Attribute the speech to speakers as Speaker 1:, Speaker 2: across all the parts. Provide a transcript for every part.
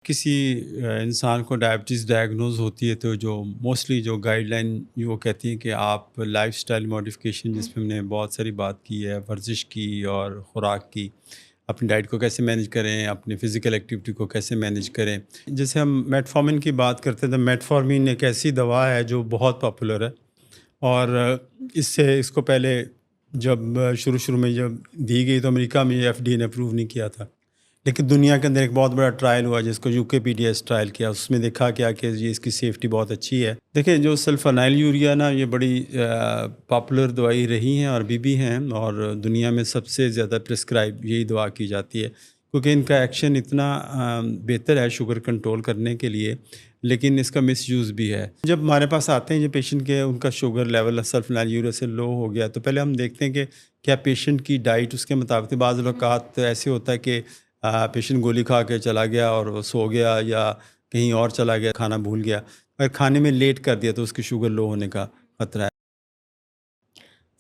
Speaker 1: کسی انسان کو ڈائبٹیز ڈائگنوز ہوتی ہے تو جو موسٹلی جو گائیڈ لائن وہ کہتی ہیں کہ آپ لائف سٹائل ماڈیفکیشن، جس میں ہم نے بہت ساری بات کی ہے، ورزش کی اور خوراک کی، اپنی ڈائٹ کو کیسے مینیج کریں، اپنی فزیکل ایکٹیویٹی کو کیسے مینیج کریں۔ جیسے ہم میٹفارمن کی بات کرتے ہیں تو میٹفارمن ایک ایسی دوا ہے جو بہت پاپولر ہے، اور اس کو پہلے جب شروع میں جب دی گئی تو امریکہ میں ایف ڈی نے اپروو نہیں کیا تھا، لیکن دنیا کے اندر ایک بہت بڑا ٹرائل ہوا جس کو UKPDS ٹرائل کیا، اس میں دیکھا گیا کہ یہ اس کی سیفٹی بہت اچھی ہے۔ دیکھیں، جو سلفانائل یوریا نا، یہ بڑی پاپولر دوائی رہی ہیں اور بھی ہیں، اور دنیا میں سب سے زیادہ پرسکرائب یہی دوا کی جاتی ہے، کیونکہ ان کا ایکشن اتنا بہتر ہے شوگر کنٹرول کرنے کے لیے، لیکن اس کا مس یوز بھی ہے۔ جب ہمارے پاس آتے ہیں جو پیشنٹ کے ان کا شوگر لیول سلفانائل یوریا سے لو ہو گیا، تو پہلے ہم دیکھتے ہیں کہ کیا پیشنٹ کی ڈائٹ اس کے مطابق۔ بعض اوقات ایسے ہوتا ہے کہ پیشنٹ گولی کھا کے چلا گیا اور وہ سو گیا، یا کہیں اور چلا گیا، کھانا بھول گیا، اگر کھانے میں لیٹ کر دیا تو اس کی شوگر لو ہونے کا خطرہ ہے۔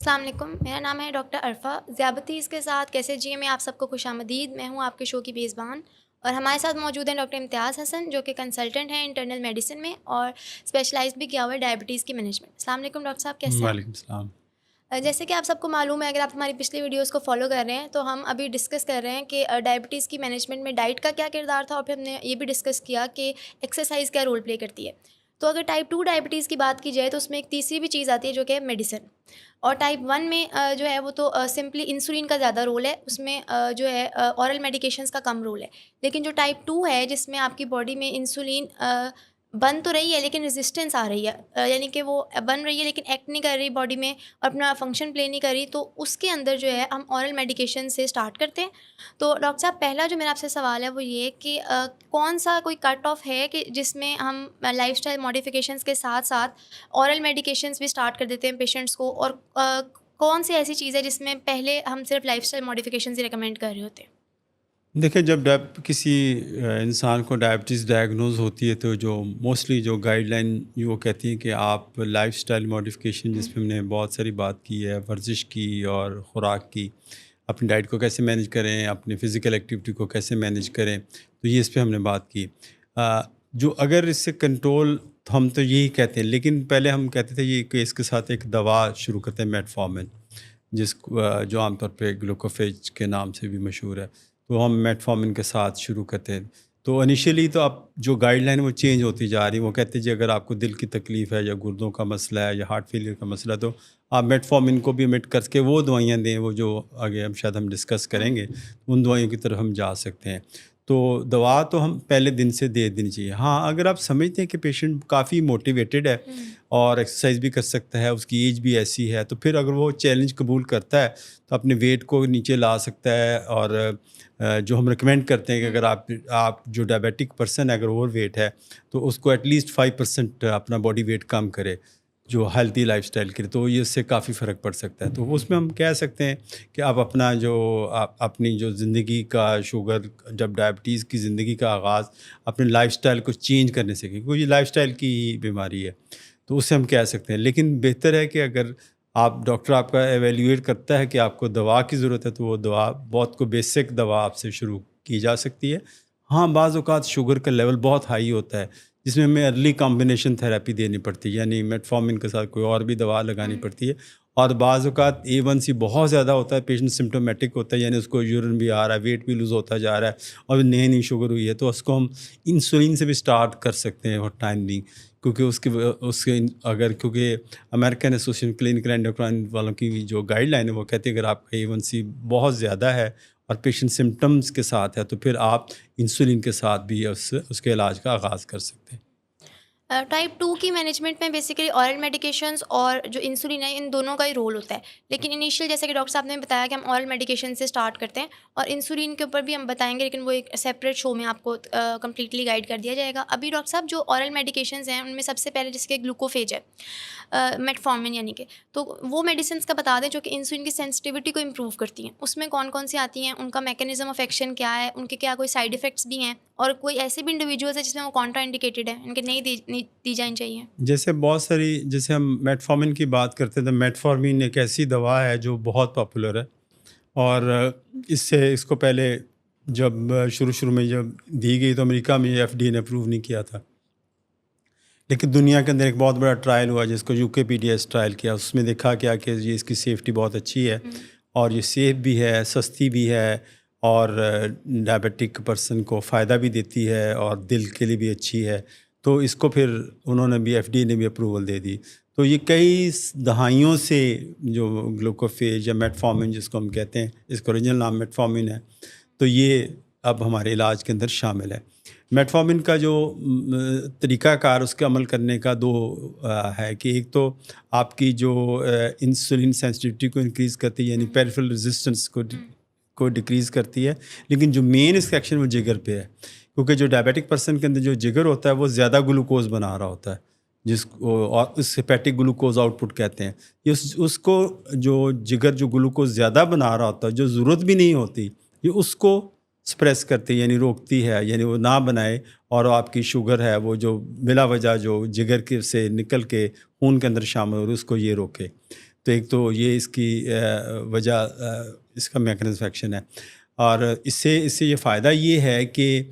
Speaker 2: السلام علیکم، میرا نام ہے ڈاکٹر عرفہ۔ ذیابطیس کے ساتھ کیسے جیے میں آپ سب کو خوش آمدید۔ میں ہوں آپ کے شو کی میزبان، اور ہمارے ساتھ موجود ہیں ڈاکٹر امتیاز حسن، جو کہ کنسلٹنٹ ہیں انٹرنل میڈیسن میں، اور اسپیشلائز بھی کیا ہوا ہے ڈائبٹیز کی مینجمنٹ۔ السلام علیکم ڈاکٹر صاحب، کیسے ہیں
Speaker 1: وعلیکم
Speaker 2: آپ؟
Speaker 1: السلام۔
Speaker 2: جیسے کہ آپ سب کو معلوم ہے، اگر آپ ہماری پچھلی ویڈیوز کو فالو کر رہے ہیں، تو ہم ابھی ڈسکس کر رہے ہیں کہ ڈائبٹیز کی مینجمنٹ میں ڈائٹ کا کیا کردار تھا، اور پھر ہم نے یہ بھی ڈسکس کیا کہ ایکسرسائز کیا رول پلے کرتی ہے۔ تو اگر ٹائپ 2 ڈائبٹیز کی بات کی جائے تو اس میں ایک تیسری بھی چیز آتی ہے جو کہ میڈیسن، اور ٹائپ 1 میں جو ہے وہ تو سمپلی انسولین کا زیادہ رول ہے، اس میں جو ہے اورل میڈیکیشنز کا کم رول ہے۔ لیکن جو ٹائپ 2 ہے، جس میں آپ کی باڈی میں انسولین بن تو رہی ہے لیکن ریزسٹنس آ رہی ہے، یعنی کہ وہ بن رہی ہے لیکن ایکٹ نہیں کر رہی باڈی میں، اور اپنا فنکشن پلے نہیں کر رہی، تو اس کے اندر جو ہے ہم اورل میڈیکیشن سے اسٹارٹ کرتے ہیں۔ تو ڈاکٹر صاحب، پہلا جو میرا آپ سے سوال ہے وہ یہ کہ کون سا کوئی کٹ آف ہے کہ جس میں ہم لائف اسٹائل ماڈیفیکیشنس کے ساتھ ساتھ اورل میڈیکیشنس بھی اسٹارٹ کر دیتے ہیں پیشنٹس کو، اور کون سی ایسی چیز ہے جس میں پہلے ہم صرف لائف اسٹائل ماڈیفیکیشنز ہی ریکمینڈ کر رہے ہوتے ہیں؟
Speaker 1: دیکھیں، جب کسی انسان کو ڈائبٹیز ڈائگنوز ہوتی ہے تو جو موسٹلی جو گائیڈ لائن وہ کہتی ہیں کہ آپ لائف سٹائل ماڈیفکیشن، جس میں ہم نے بہت ساری بات کی ہے، ورزش کی اور خوراک کی، اپنی ڈائٹ کو کیسے مینیج کریں، اپنی فزیکل ایکٹیویٹی کو کیسے مینیج کریں، تو یہ اس پہ ہم نے بات کی۔ جو اگر اس سے کنٹرول، تو ہم تو یہی کہتے ہیں، لیکن پہلے ہم کہتے تھے یہ کہ اس کے ساتھ ایک دوا شروع کرتے ہیں میٹفارمن، جس کو جو عام طور پہ گلوکوفیج کے نام سے بھی مشہور ہے، تو ہم میٹفارمن کے ساتھ شروع کرتے ہیں۔ تو انیشیلی تو اب جو گائیڈ لائن وہ چینج ہوتی جا رہی، وہ کہتے ہیں جی اگر آپ کو دل کی تکلیف ہے یا گردوں کا مسئلہ ہے یا ہارٹ فیلئر کا مسئلہ ہے تو آپ میٹفارمن کو بھی omit کر کے وہ دوائیاں دیں، وہ جو آگے ہم ڈسکس کریں گے، ان دوائیوں کی طرف ہم جا سکتے ہیں۔ تو دوا تو ہم پہلے دن سے دے دینی چاہیے۔ ہاں، اگر آپ سمجھتے ہیں کہ پیشنٹ کافی موٹیویٹڈ ہے اور ایکسرسائز بھی کر سکتا ہے، اس کی ایج بھی ایسی ہے، تو پھر اگر وہ چیلنج قبول کرتا ہے تو اپنے ویٹ کو نیچے لا سکتا ہے، اور جو ہم ریکمینڈ کرتے ہیں کہ اگر آپ جو ڈائبیٹک پرسن ہے، اگر اوور ویٹ ہے تو اس کو ایٹ لیسٹ 5% اپنا باڈی ویٹ کم کرے، جو ہیلتھی لائف سٹائل کے لیے، تو یہ اس سے کافی فرق پڑ سکتا ہے۔ تو اس میں ہم کہہ سکتے ہیں کہ آپ اپنا اپنی جو زندگی کا شوگر، جب ڈائبٹیز کی زندگی کا آغاز اپنے لائف سٹائل کو چینج کرنے سے، کیونکہ یہ لائف سٹائل کی ہی بیماری ہے، تو اس سے ہم کہہ سکتے ہیں۔ لیکن بہتر ہے کہ اگر ڈاکٹر آپ کا ایویلیویٹ کرتا ہے کہ آپ کو دوا کی ضرورت ہے، تو وہ دوا بہت کو بیسک دوا آپ سے شروع کی جا سکتی ہے۔ ہاں، بعض اوقات شوگر کا لیول بہت ہائی ہوتا ہے، جس میں ہمیں ارلی کمبینیشن تھراپی دینی پڑتی ہے، یعنی میٹفارمن کے ساتھ کوئی اور بھی دوا لگانی پڑتی ہے، اور بعض اوقات A1C بہت زیادہ ہوتا ہے، پیشنٹ سمٹومیٹک ہوتا ہے، یعنی اس کو یورین بھی آ رہا ہے، ویٹ بھی لوز ہوتا جا رہا ہے، اور نئی شوگر ہوئی ہے، تو اس کو ہم انسولین سے بھی اسٹارٹ کر سکتے ہیں اور ٹائم نہیں، کیونکہ امریکن ایسوسیشن کلینکل اینڈوکرائن والوں کی جو گائیڈ لائن ہے وہ کہتے ہیں اگر آپ کا A1C بہت زیادہ ہے اور پیشنٹ سمٹمز کے ساتھ ہے، تو پھر آپ انسولین کے ساتھ بھی اس کے علاج کا آغاز کر سکتے ہیں۔
Speaker 2: ٹائپ 2 کی مینجمنٹ میں بیسیکلی اورل میڈیکیشنز اور جو انسولین ہے، ان دونوں کا ہی رول ہوتا ہے، لیکن انیشیل جیسے کہ ڈاکٹر صاحب نے بتایا کہ ہم اورل میڈیکیشن سے اسٹارٹ کرتے ہیں، اور انسولین کے اوپر بھی ہم بتائیں گے، لیکن وہ ایک سیپریٹ شو میں آپ کو کمپلیٹلی گائڈ کر دیا جائے گا۔ ابھی ڈاکٹر صاحب جو اورل میڈیکیشنز ہیں ان میں سب سے پہلے جس کے گلوکوفیج ہے، میٹفارمن یعنی کہ، تو وہ میڈیسنس کا بتا دیں جو کہ انسولین کی سینسٹیوٹی کو امپروو کرتی ہیں۔ اس میں کون کون سی آتی ہیں، ان کا میکینزم آف ایکشن کیا ہے، ان کے کیا کوئی سائیڈ افیکٹس بھی ہیں، اور کوئی ایسے بھی انڈیویجولس ہیں جس میں وہ کانٹرا انڈیکیٹڈ ہے، ان کے نہیں دی جانی چاہیے؟
Speaker 1: جیسے ہم میٹفارمن کی بات کرتے ہیں تو میٹفارمن ایک ایسی دوا ہے جو بہت پاپولر ہے، اور اس کو پہلے جب شروع میں جب دی گئی تو امریکہ میں ایف ڈی اے نے اپروو نہیں کیا تھا، لیکن دنیا کے اندر ایک بہت بڑا ٹرائل ہوا جس کو یو کے پی ڈی ایس ٹرائل کیا. اس میں دیکھا کیا کہ یہ اس کی سیفٹی بہت اچھی ہے اور یہ سیف بھی ہے، سستی بھی ہے اور ڈائبیٹک پرسن کو فائدہ بھی دیتی ہے اور دل کے لیے بھی اچھی ہے. تو اس کو پھر انہوں نے بھی ایف ڈی اے نے بھی اپروول دے دی. تو یہ کئی دہائیوں سے جو گلوکوفیج یا میٹفارمن جس کو ہم کہتے ہیں، اس کا اوریجنل نام میٹفارمن ہے، تو یہ اب ہمارے علاج کے اندر شامل ہے. میٹفارمن کا جو طریقہ کار اس کے عمل کرنے کا دو ہے کہ ایک تو آپ کی جو انسولین سینسٹیوٹی کو انکریز کرتی ہے، یعنی پیریفرل ریزسٹنس کو ڈکریز کرتی ہے، لیکن جو مین اس کا ایکشن وہ جگر پہ ہے، کیونکہ جو ڈائبیٹک پرسن کے اندر جو جگر ہوتا ہے وہ زیادہ گلوکوز بنا رہا ہوتا ہے، جس کو اور اس ہیپیٹک گلوکوز آؤٹ پٹ کہتے ہیں. اس کو جو جگر جو گلوکوز زیادہ بنا رہا ہوتا ہے، جو ضرورت بھی نہیں ہوتی، یہ اس کو سپریس کرتی ہے، یعنی روکتی ہے، یعنی وہ نہ بنائے اور آپ کی شوگر ہے وہ جو بلا وجہ جو جگر کے سے نکل کے خون کے اندر شامل ہو رہی ہے اس کو یہ روکے. تو ایک تو یہ اس کی وجہ اس کا میکنزم ایکشن ہے. اور اس سے یہ فائدہ یہ ہے کہ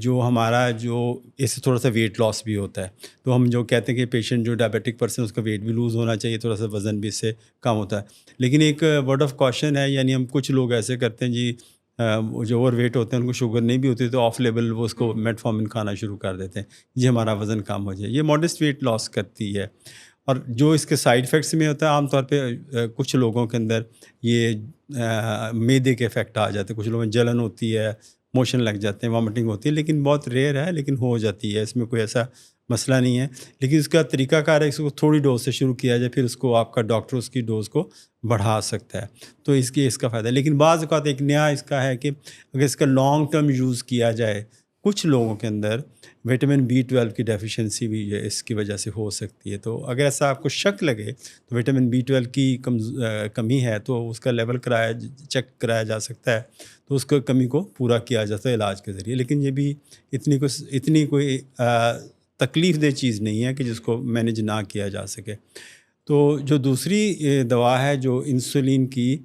Speaker 1: جو ہمارا جو اس سے تھوڑا سا ویٹ لاس بھی ہوتا ہے. تو ہم جو کہتے ہیں کہ پیشنٹ جو ڈائبیٹک پرسن اس کا ویٹ بھی لوز ہونا چاہیے، تھوڑا سا وزن بھی اس سے کم ہوتا ہے. لیکن ایک ورڈ آف کاشن ہے، یعنی ہم کچھ لوگ ایسے کرتے ہیں جی جو اوور ویٹ ہوتے ہیں ان کو شوگر نہیں بھی ہوتی تو آف لیول وہ اس کو میٹفارمن کھانا شروع کر دیتے ہیں جی ہمارا وزن کم ہو جائے. یہ ماڈسٹ ویٹ لاس کرتی ہے. اور جو اس کے سائیڈ افیکٹس میں ہوتا ہے عام طور پہ کچھ لوگوں کے اندر یہ معدے کے افیکٹ آ جاتے ہیں، کچھ لوگوں میں جلن ہوتی ہے، موشن لگ جاتے ہیں، وامٹنگ ہوتی ہے، لیکن بہت ریئر ہے، لیکن ہو جاتی ہے، اس میں کوئی ایسا مسئلہ نہیں ہے. لیکن اس کا طریقہ کار ہے اس کو تھوڑی ڈوز سے شروع کیا جائے، پھر اس کو آپ کا ڈاکٹر اس کی ڈوز کو بڑھا سکتا ہے. تو اس کا فائدہ ہے. لیکن بعض اوقات ایک نیا اس کا ہے کہ اگر اس کا لانگ ٹرم یوز کیا جائے، کچھ لوگوں کے اندر وٹامن B12 کی ڈیفیشنسی بھی اس کی وجہ سے ہو سکتی ہے. تو اگر ایسا آپ کو شک لگے تو وٹامن B12 کی کمی ہے تو اس کا لیول چیک کرایا جا سکتا ہے، تو اس کمی کو پورا کیا جاتا ہے علاج کے ذریعے. لیکن یہ بھی اتنی کوئی تکلیف دہ چیز نہیں ہے کہ جس کو مینیج نہ کیا جا سکے. تو جو دوسری دوا ہے جو انسولین کی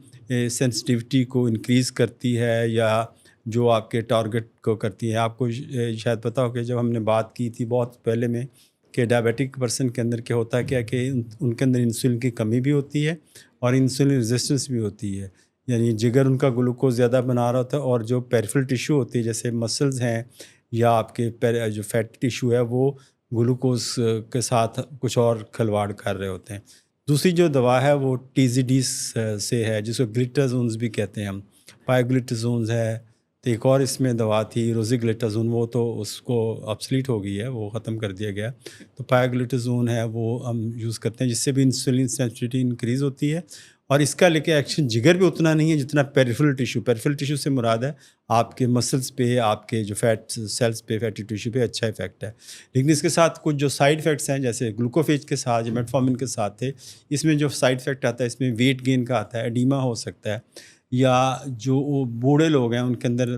Speaker 1: سینسٹیوٹی کو انکریز کرتی ہے یا جو آپ کے ٹارگٹ کو کرتی ہے، آپ کو شاید پتہ ہو کہ جب ہم نے بات کی تھی بہت پہلے میں کہ ڈائبیٹک پرسن کے اندر کیا ہوتا ہے کیا کہ ان کے اندر انسولین کی کمی بھی ہوتی ہے اور انسولین ریزسٹنس بھی ہوتی ہے، یعنی جگر ان کا گلوکوز زیادہ بنا رہا ہوتا ہے اور جو پیریفرل ٹیشو ہوتی ہے جیسے مسلز ہیں یا آپ کے جو فیٹ ٹیشو ہے وہ گلوکوز کے ساتھ کچھ اور کھلواڑ کر رہے ہوتے ہیں. دوسری جو دوا ہے وہ TZD سے ہے جس کو گلیٹازونز بھی کہتے ہیں ہم، پائیگلیٹازونز ہے. تو ایک اور اس میں دوا تھی روزیگلیٹازون، وہ تو اس کو آبسلیٹ ہو گئی ہے، وہ ختم کر دیا گیا. تو پائیگلیٹازون ہے وہ ہم یوز کرتے ہیں جس سے بھی انسولین سینسٹیوٹی انکریز ہوتی ہے. اور اس کا لیکن ایکشن جگر پہ اتنا نہیں ہے جتنا پیریفرل ٹیشو سے مراد ہے آپ کے مسلس پہ، آپ کے جو فیٹ سیلس پہ، فیٹی ٹیشو پہ اچھا افیکٹ ہے. لیکن اس کے ساتھ کچھ جو سائیڈ افیکٹس ہیں جیسے گلوکوفیج کے ساتھ یا میٹفارمن کے ساتھ تھے، اس میں جو سائیڈ افیکٹ آتا ہے اس میں ویٹ گین کا آتا ہے، ایڈیما ہو سکتا ہے، یا جو بوڑھے لوگ ہیں ان کے اندر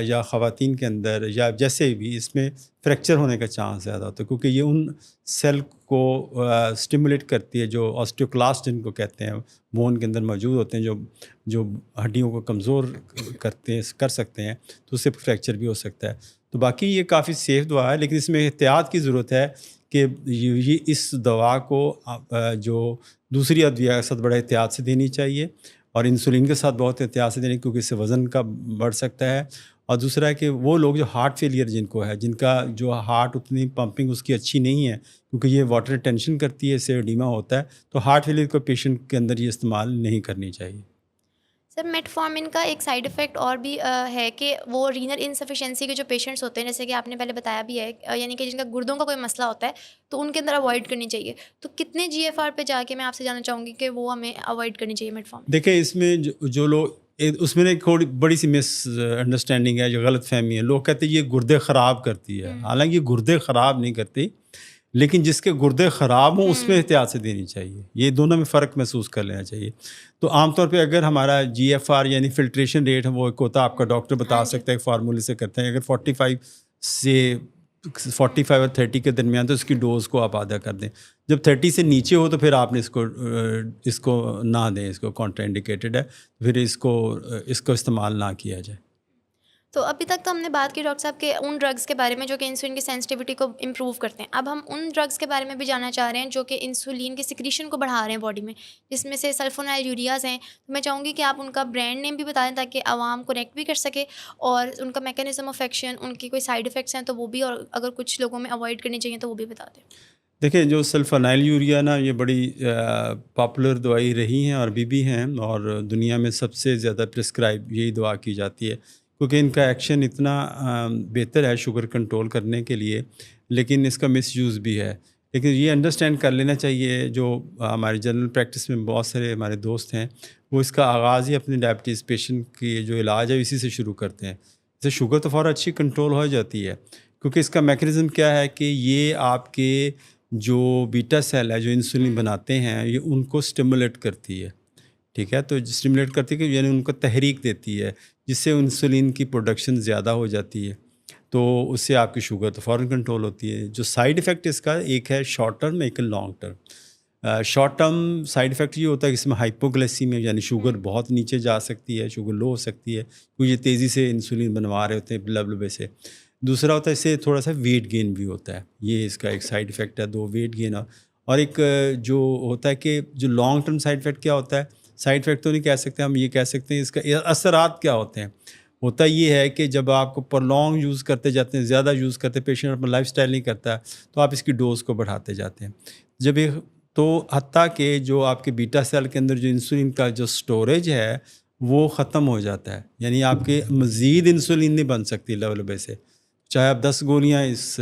Speaker 1: یا خواتین کے اندر یا جیسے بھی اس میں فریکچر ہونے کا چانس زیادہ ہوتا ہے کیونکہ یہ ان سیل کو اسٹیمولیٹ کرتی ہے جو آسٹیوکلاسٹ جن کو کہتے ہیں بون کے اندر موجود ہوتے ہیں جو ہڈیوں کو کمزور کر سکتے ہیں، تو اس سے فریکچر بھی ہو سکتا ہے. تو باقی یہ کافی سیف دوا ہے، لیکن اس میں احتیاط کی ضرورت ہے کہ یہ اس دوا کو جو دوسری ادویہ کے ساتھ بڑا احتیاط سے دینی چاہیے اور انسولین کے ساتھ بہت احتیاط سے دینی کیونکہ اس سے وزن کا بڑھ سکتا ہے. اور دوسرا ہے کہ وہ لوگ جو ہارٹ فیلئر جن کو ہے، جن کا جو ہارٹ اتنی پمپنگ اس کی اچھی نہیں ہے کیونکہ یہ واٹر ریٹینشن کرتی ہے، اس سے ایڈیما ہوتا ہے، تو ہارٹ فیلئر کو پیشنٹ کے اندر یہ استعمال نہیں کرنی چاہیے.
Speaker 2: سر میٹفارمن کا ایک سائیڈ افیکٹ اور بھی ہے کہ وہ رینل انسفیشینسی کے جو پیشنٹس ہوتے ہیں، جیسے کہ آپ نے پہلے بتایا بھی ہے، یعنی کہ جن کا گردوں کا کوئی مسئلہ ہوتا ہے تو ان کے اندر اوائڈ کرنی چاہیے. تو کتنے GFR پہ جا کے میں آپ سے جاننا چاہوں گی کہ وہ ہمیں اوائڈ کرنی چاہیے میٹفارمن؟
Speaker 1: دیکھیں اس میں جو لوگ اس میں ایک تھوڑی بڑی سی مس انڈرسٹینڈنگ ہے، جو غلط فہمی ہے. لوگ کہتے ہیں یہ گردے خراب کرتی ہے، حالانکہ یہ گردے خراب نہیں کرتی، لیکن جس کے گردے خراب ہوں اس میں احتیاط سے دینی چاہیے. یہ دونوں میں فرق محسوس کر لینا چاہیے. تو عام طور پہ اگر ہمارا GFR یعنی فلٹریشن ریٹ ہے وہ ایک ہوتا ہے، آپ کا ڈاکٹر بتا سکتا ہے، ایک فارمولے سے کرتے ہیں. اگر 45 اور 30 کے درمیان تو اس کی ڈوز کو آپ آدھا کر دیں. جب 30 سے نیچے ہو تو پھر آپ نے اس کو نہ دیں، اس کو کانٹرا انڈیکیٹڈ ہے، پھر اس کو استعمال نہ کیا جائے.
Speaker 2: تو ابھی تک تو ہم نے بات کی ڈاکٹر صاحب کہ ان ڈرگس کے بارے میں جو کہ انسولین کی سینسٹیوٹی کو امپروو کرتے ہیں. اب ہم ان ڈرگس کے بارے میں بھی جاننا چاہ رہے ہیں جو کہ انسولین کی سیکریشن کو بڑھا رہے ہیں باڈی میں, جس میں سے سلفونائل یوریاز ہیں. تو میں چاہوں گی کہ آپ ان کا برانڈ نیم بھی بتا دیں تاکہ عوام کنیکٹ بھی کر سکے, اور ان کا میکینزم آف ایکشن, ان کی کوئی سائڈ افیکٹس ہیں تو وہ بھی, اور اگر کچھ لوگوں میں اوائڈ کرنی چاہیے تو وہ بھی بتا دیں.
Speaker 1: دیکھیں جو سلفنائل یوریا نا یہ بڑی پاپولر دوائی رہی ہیں اور ابھی بھی ہیں, اور دنیا میں سب سے زیادہ پرسکرائب یہی دوا کی جاتی ہے کیونکہ ان کا ایکشن اتنا بہتر ہے شوگر کنٹرول کرنے کے لیے, لیکن اس کا مس یوز بھی ہے. لیکن یہ انڈرسٹینڈ کر لینا چاہیے, جو ہماری جنرل پریکٹس میں بہت سارے ہمارے دوست ہیں وہ اس کا آغاز ہی اپنے ڈائبٹیز پیشنٹ کی جو علاج ہے اسی سے شروع کرتے ہیں. جیسے شوگر تو فوراً اچھی کنٹرول ہو جاتی ہے کیونکہ اس کا میکینزم کیا ہے کہ یہ آپ کے جو بیٹا سیل ہے جو انسولین بناتے ہیں یہ ان کو سٹیمولیٹ کرتی ہے. ٹھیک ہے, تو سٹیمولیٹ کرتی ہے کہ یعنی ان کو تحریک دیتی ہے جس سے انسولین کی پروڈکشن زیادہ ہو جاتی ہے, تو اس سے آپ کی شوگر تو فوراً کنٹرول ہوتی ہے. جو سائیڈ ایفیکٹ اس کا ایک ہے شارٹ ٹرم, ایک ہے long term. Short term side effect یہ ہوتا ہے کہ اس میں ہائپوگلیسیمیا یعنی شوگر بہت نیچے جا سکتی ہے, شوگر لو ہو سکتی ہے کیونکہ یہ تیزی سے انسولین بنوا رہے ہوتے ہیں بلب سے. دوسرا ہوتا ہے اس سے تھوڑا سا ویٹ گین بھی ہوتا ہے, یہ اس کا ایک سائیڈ ایفیکٹ ہے, دو ویٹ گین. اور ایک جو ہوتا ہے کہ جو لانگ ٹرم سائیڈ ایفیکٹ کیا ہوتا ہے, سائیڈ ایفیکٹ تو نہیں کہہ سکتے ہم, یہ کہہ سکتے ہیں اس کا اثرات کیا ہوتے ہیں. ہوتا یہ ہے کہ جب آپ کو پرلونگ یوز کرتے جاتے ہیں, زیادہ یوز کرتے ہیں, پیشنٹ اپنا لائف سٹائل نہیں کرتا تو آپ اس کی ڈوز کو بڑھاتے جاتے ہیں. جب یہ تو حتیٰ کہ جو آپ کے بیٹا سیل کے اندر جو انسولین کا جو سٹوریج ہے وہ ختم ہو جاتا ہے, یعنی آپ کے مزید انسولین نہیں بن سکتی لیول سے. چاہے آپ 10 گولیاں اس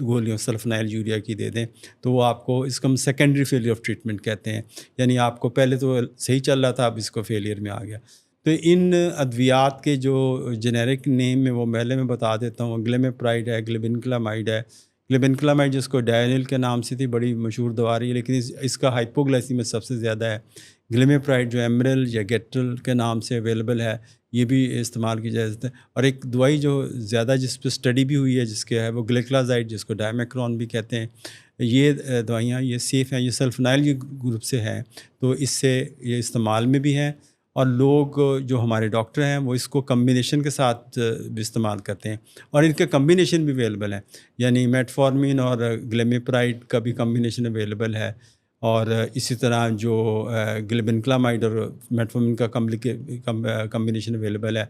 Speaker 1: گولیوں سلفنائل یوریا کی دے دیں تو وہ آپ کو اس کو ہم سیکنڈری فیلئر آف ٹریٹمنٹ کہتے ہیں, یعنی آپ کو پہلے تو صحیح چل رہا تھا اب اس کو فیلئر میں آ گیا. تو ان ادویات کے جو جنیرک نیم میں وہ پہلے میں بتا دیتا ہوں. گلیمیپرائڈ ہے, گلیبنکلامائڈ ہے. گلیبنکلامائڈ جس کو ڈائنل کے نام سے تھی, بڑی مشہور دوا رہی ہے, لیکن اس کا ہائپوگلائسیمیا سب سے زیادہ ہے. گلیمیپرائڈ جو ایمرل یا گیٹرل کے نام سے اویلیبل ہے, یہ بھی استعمال کی جائے ہے. اور ایک دوائی جو زیادہ جس پہ اسٹڈی بھی ہوئی ہے جس کے ہے وہ گلیکلازائڈ جس کو ڈائمیکرون بھی کہتے ہیں. یہ دوائیاں یہ سیف ہیں, یہ سلفنائل گروپ سے ہیں, تو اس سے یہ استعمال میں بھی ہیں. اور لوگ جو ہمارے ڈاکٹر ہیں وہ اس کو کمبینیشن کے ساتھ بھی استعمال کرتے ہیں, اور ان کے کمبینیشن بھی اویلیبل ہیں, یعنی میٹفارمین اور گلیمیپرائڈ کا بھی کمبینیشن اویلیبل ہے. اور اسی طرح جو گلیبنکلامائڈ اور میٹفارمین کا کمبینیشن اویلیبل ہے.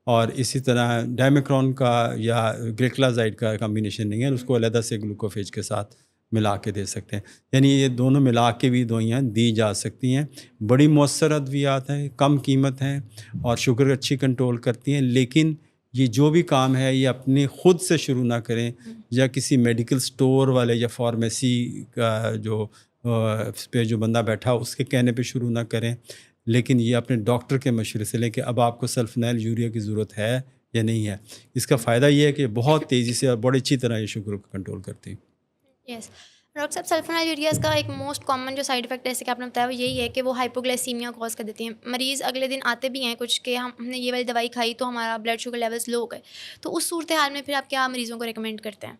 Speaker 1: اور اسی طرح ڈائمیکرون کا یا گلیکلازائڈ کا کمبینیشن نہیں ہے, اس کو علیحدہ سے گلوکوفیج کے ساتھ ملا کے دے سکتے ہیں. یعنی یہ دونوں ملا کے بھی دوائیاں دی جا سکتی ہیں. بڑی مؤثر ادویات ہیں, کم قیمت ہیں اور شوگر اچھی کنٹرول کرتی ہیں. لیکن یہ جو بھی کام ہے یہ اپنے خود سے شروع نہ کریں, یا کسی میڈیکل سٹور والے یا فارمیسی کا جو پہ جو بندہ بیٹھا اس کے کہنے پہ شروع نہ کریں, لیکن یہ اپنے ڈاکٹر کے مشورے سے لیں کہ اب آپ کو سلفنائل یوریا کی ضرورت ہے یا نہیں ہے. اس کا فائدہ یہ ہے کہ بہت تیزی سے اور بڑی اچھی طرح یہ شوگر کو کنٹرول کرتی ہے.
Speaker 2: یس ڈاکٹر صاحب, سلفونائل یوریاز کا ایک موسٹ کامن جو سائڈ افیکٹ جیسے کہ آپ نے بتایا وہ یہی ہے کہ وہ ہائپوگلائسیمیا کاز کر دیتی ہیں. مریض اگلے دن آتے بھی ہیں کچھ کہ ہم نے یہ والی دوائی کھائی تو ہمارا بلڈ شوگر لیولس لو ہو گئے, تو اس صورتحال میں پھر آپ کیا مریضوں کو ریکمینڈ کرتے ہیں؟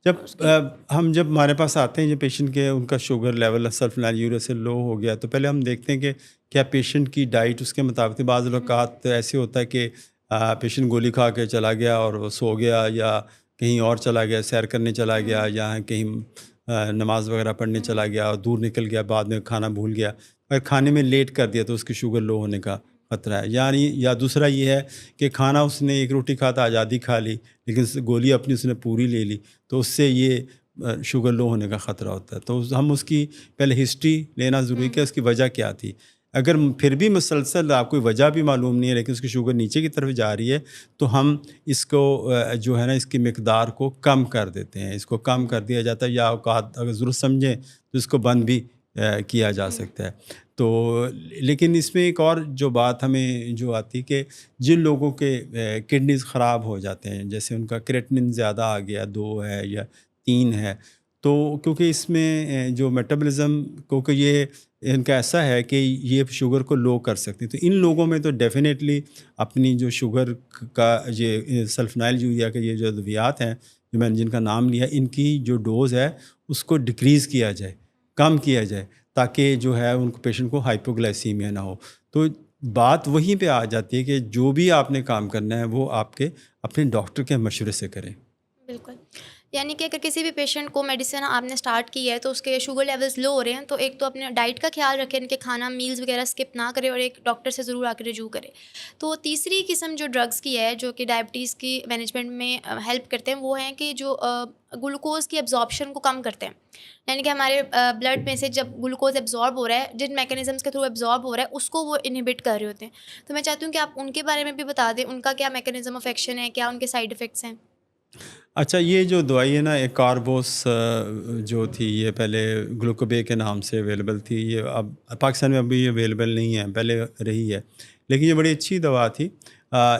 Speaker 1: جب ہمارے پاس آتے ہیں جو پیشنٹ کے ان کا شوگر لیول سلفنائل یوریا سے لو ہو گیا, تو پہلے ہم دیکھتے ہیں کہ کیا پیشنٹ کی ڈائٹ اس کے مطابق. بعض اوقات ایسے ہوتا ہے کہ پیشنٹ گولی کھا کے چلا گیا اور وہ سو گیا, یا کہیں اور چلا گیا, سیر کرنے چلا گیا, یا کہیں نماز وغیرہ پڑھنے چلا گیا اور دور نکل گیا, بعد میں کھانا بھول گیا, اگر کھانے میں لیٹ کر دیا تو اس کی شوگر لو ہونے کا خطرہ ہے. یعنی یا دوسرا یہ ہے کہ کھانا اس نے ایک روٹی کھاتا آزادی کھا لی, لیکن گولی اپنی اس نے پوری لے لی, تو اس سے یہ شوگر لو ہونے کا خطرہ ہوتا ہے. تو ہم اس کی پہلے ہسٹری لینا ضروری ہے کہ اس کی وجہ کیا تھی. اگر پھر بھی مسلسل آپ کو وجہ بھی معلوم نہیں ہے لیکن اس کی شوگر نیچے کی طرف جا رہی ہے, تو ہم اس کو جو ہے نا اس کی مقدار کو کم کر دیتے ہیں. اس کو کم کر دیا جاتا ہے, یا اوقات اگر ضرورت سمجھیں تو اس کو بند بھی کیا جا سکتا ہے. تو لیکن اس میں ایک اور جو بات ہمیں جو آتی کہ جن لوگوں کے کڈنیز خراب ہو جاتے ہیں, جیسے ان کا کریٹنن زیادہ آ گیا, 2 ہے یا 3 ہے, تو کیونکہ اس میں جو میٹابولزم کیونکہ یہ ان کا ایسا ہے کہ یہ شوگر کو لو کر سکتی, تو ان لوگوں میں تو ڈیفینیٹلی اپنی جو شوگر کا یہ سلفنائل یوریا کے یہ جو ادویات ہیں جو میں نے جن کا نام لیا, ان کی جو ڈوز ہے اس کو ڈکریز کیا جائے, کم کیا جائے, تاکہ جو ہے ان کو پیشنٹ کو ہائپوگلائسیمیا نہ ہو. تو بات وہیں پہ آ جاتی ہے کہ جو بھی آپ نے کام کرنا ہے وہ آپ کے اپنے ڈاکٹر کے مشورے سے کریں.
Speaker 2: بالکل. یعنی کہ اگر کسی بھی پیشنٹ کو میڈیسن آپ نے اسٹارٹ کی ہے تو اس کے شوگر لیولز لو ہو رہے ہیں تو ایک تو اپنے ڈائٹ کا خیال رکھیں, ان کے کھانا میلز وغیرہ اسکپ نہ کرے, اور ایک ڈاکٹر سے ضرور آ کے رجوع کرے. تو تیسری قسم جو ڈرگس کی ہے جو کہ ڈائبٹیز کی مینجمنٹ میں ہیلپ کرتے ہیں وہ ہیں کہ جو گلوکوز کی ایبزارپشن کو کم کرتے ہیں. یعنی کہ ہمارے بلڈ میں سے جب گلوکوز ایبزارب ہو رہا ہے, جن میکینزمس کے تھرو ایبزارب ہو رہا ہے اس کو وہ انہیبٹ کر رہے ہوتے ہیں. تو میں چاہتی ہوں کہ آپ ان کے بارے میں بھی بتا دیں, ان کا کیا میکینزم آف ایکشن ہے, کیا ان کے سائڈ افیکٹس ہیں.
Speaker 1: اچھا, یہ جو دوائی ہے نا, ایک کاربوس جو تھی, یہ پہلے گلوکوبے کے نام سے اویلیبل تھی. یہ اب پاکستان میں ابھی اویلیبل نہیں ہے, پہلے رہی ہے, لیکن یہ بڑی اچھی دوا تھی.